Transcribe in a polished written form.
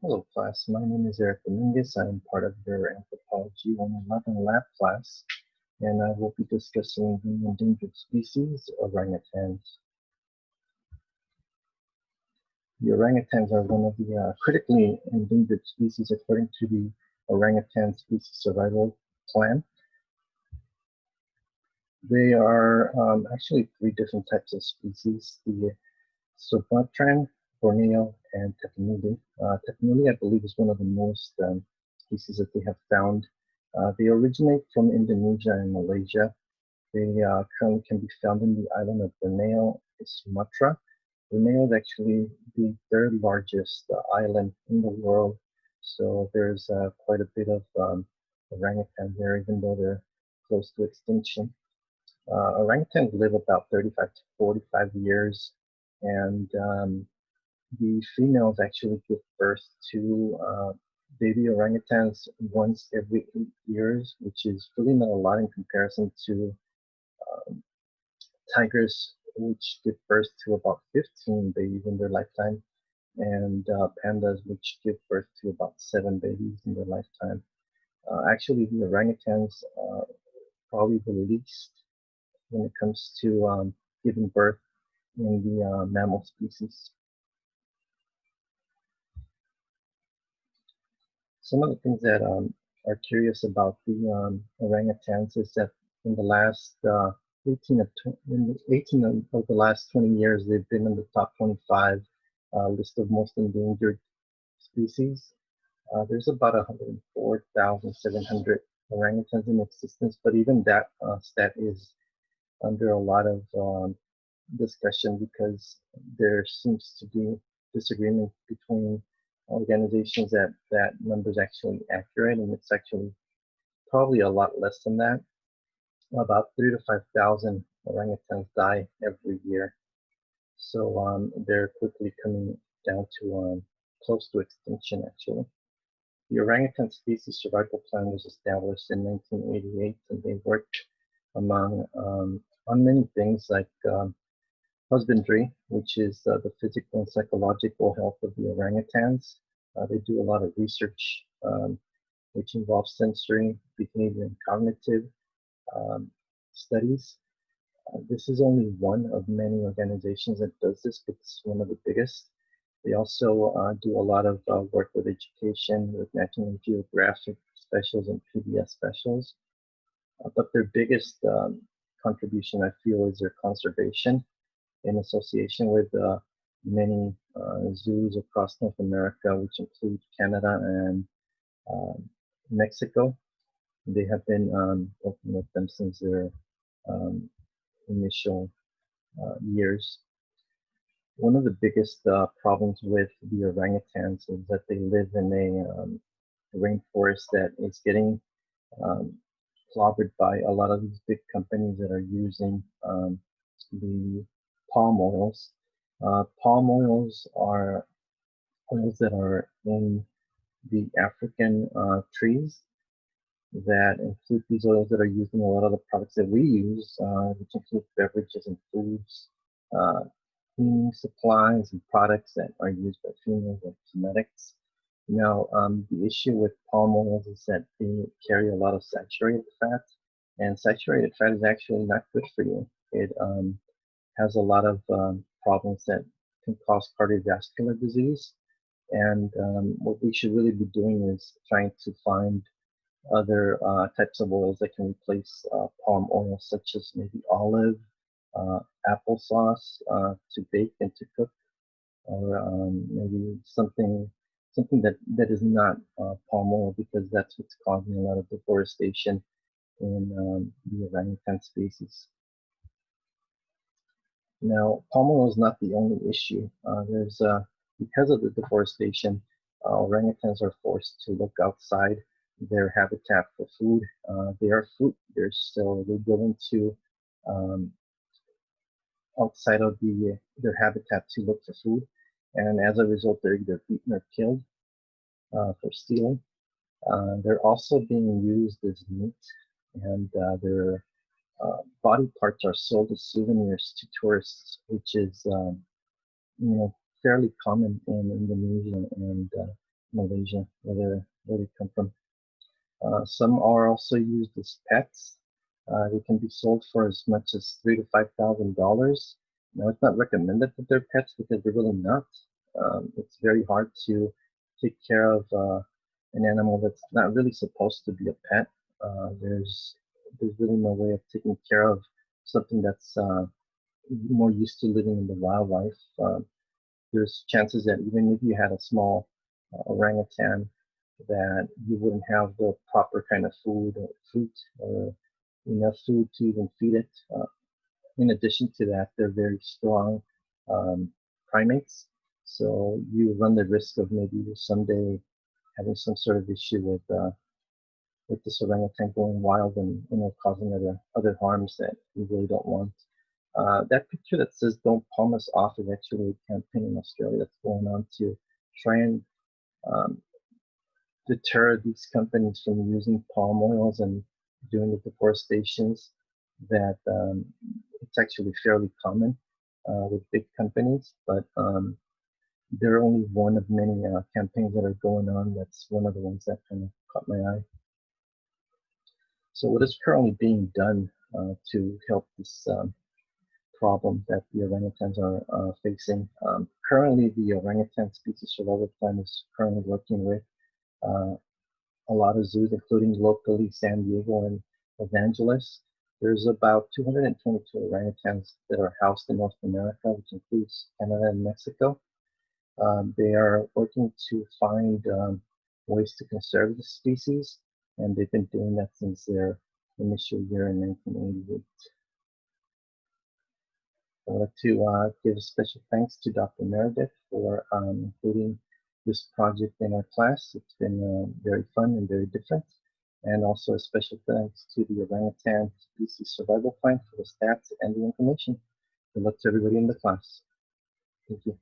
Hello class, my name is Eric Dominguez. I am part of your Anthropology 111 lab class, and I will be discussing the endangered species orangutans. The orangutans are one of the critically endangered species according to the Orangutan Species Survival Plan. They are actually three different types of species: the Sumatran, Borneo, and Tapanuli. Tapanuli, I believe, is one of the most species that they have found. They originate from Indonesia and Malaysia. They currently can be found in the island of Borneo, Sumatra. Borneo is actually the third largest island in the world, so there's quite a bit of orangutan there, even though they're close to extinction. Orangutans live about 35 to 45 years, and the females actually give birth to baby orangutans once every 8 years, which is really not a lot in comparison to um, tigers, which give birth to about 15 babies in their lifetime, and pandas, which give birth to about 7 babies in their lifetime. Actually, the orangutans are probably the least when it comes to giving birth in the mammal species. Some of the things that are curious about the orangutans is that in the last 18 of the last 20 years, they've been in the top 25 list of most endangered species. There's about 104,700 orangutans in existence, but even that stat is under a lot of discussion because there seems to be disagreement between organizations that that number is actually accurate, and it's actually probably a lot less than that. About 3 to 5,000 orangutans die every year, so they're quickly coming down to close to extinction. Actually, the orangutan species survival plan was established in 1988, and they worked among on many things like husbandry, which is the physical and psychological health of the orangutans. They do a lot of research, which involves sensory, behavior, and cognitive um, studies. This is only one of many organizations that does this, but it's one of the biggest. They also do a lot of work with education, with National Geographic specials and PBS specials. But their biggest contribution, I feel, is their conservation in association with many zoos across North America, which include Canada and um, Mexico. They have been working with them since their um, initial years. One of the biggest problems with the orangutans is that they live in a rainforest that is getting um, clobbered by a lot of these big companies that are using the palm oils. Palm oils are oils that are in the African trees that include these oils that are used in a lot of the products that we use, which include beverages and foods, uh, cleaning supplies and products that are used by females like cosmetics. Now, the issue with palm oils is that they carry a lot of saturated fat, and saturated fat is actually not good for you. It has a lot of problems that can cause cardiovascular disease. And what we should really be doing is trying to find other types of oils that can replace palm oil, such as maybe olive, uh, applesauce to bake and to cook, or maybe something that is not palm oil, because that's what's causing a lot of deforestation in the orangutan species. Now, palm oil is not the only issue. There's because of the deforestation, orangutans are forced to look outside their habitat for food. They are fruit eaters, so they go into um, outside of their habitat to look for food, and as a result, they're either eaten or killed for stealing. They're also being used as meat, and their body parts are sold as souvenirs to tourists, which is you know fairly common in Indonesia and Malaysia, where they come from. Some are also used as pets. They can be sold for as much as $3,000 to $5,000. Now, it's not recommended that they're pets because they're really not. It's very hard to take care of an animal that's not really supposed to be a pet. There's really no way of taking care of something that's more used to living in the wildlife. There's chances that even if you had a small orangutan, that you wouldn't have the proper kind of food or fruit or enough food to even feed it. In addition to that, they're very strong um, primates, so you run the risk of maybe someday having some sort of issue with this orangutan going wild and causing other harms that we really don't want. That picture that says "Don't palm us off" is actually a campaign in Australia that's going on to try and um, deter these companies from using palm oils and doing the deforestations that it's actually fairly common with big companies, but they're only one of many campaigns that are going on. That's one of the ones that kind of caught my eye. So what is currently being done to help this problem that the orangutans are facing? Currently, the orangutan species survival plan is currently working with uh, a lot of zoos, including locally San Diego and Los Angeles. There's about 222 orangutans that are housed in North America, which includes Canada and Mexico. They are working to find ways to conserve the species, and they've been doing that since their initial year in 1988. I want to give a special thanks to Dr. Meredith for including this project in our class. It's been very fun and very different. And also a special thanks to the Orangutan Species Survival Plan for the stats and the information. Good luck to everybody in the class. Thank you.